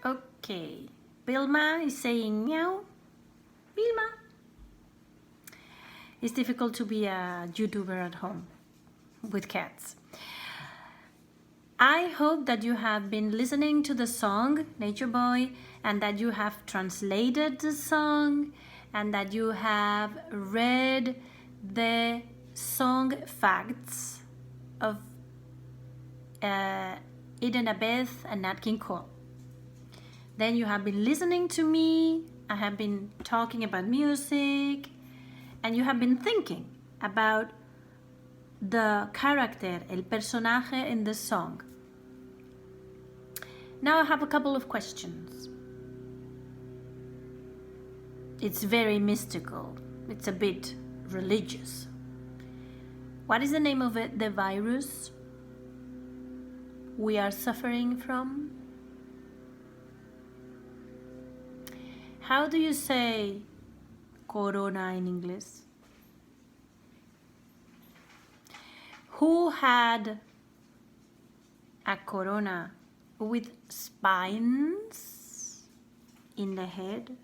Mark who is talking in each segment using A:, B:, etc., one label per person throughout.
A: Okay, Vilma is saying meow. Vilma. It's difficult to be a YouTuber at home with cats. I hope that you have been listening to the song Nature Boy and that you have translated the song and that you have read the song facts of Eden Abeth and Nat King Cole. Then you have been listening to me, I have been talking about music, and you have been thinking about the character, el personaje in the song. Now I have a couple of questions. It's very mystical. It's a bit religious. What is the name of it, the virus we are suffering from? How do you say corona in English? Who had a corona with spines in the head?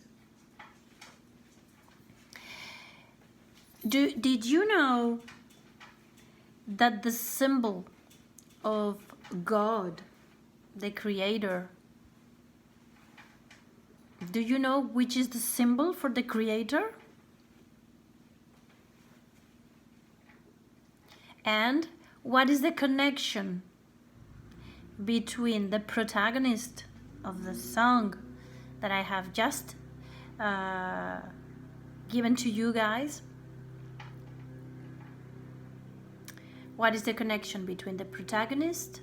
A: Did you know that the symbol of God, the Creator, do you know which is the symbol for the Creator? And what is the connection between the protagonist of the song that I have just given to you guys? What is the connection between the protagonist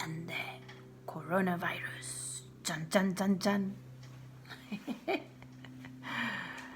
A: and the coronavirus? Dun, dun, dun, dun.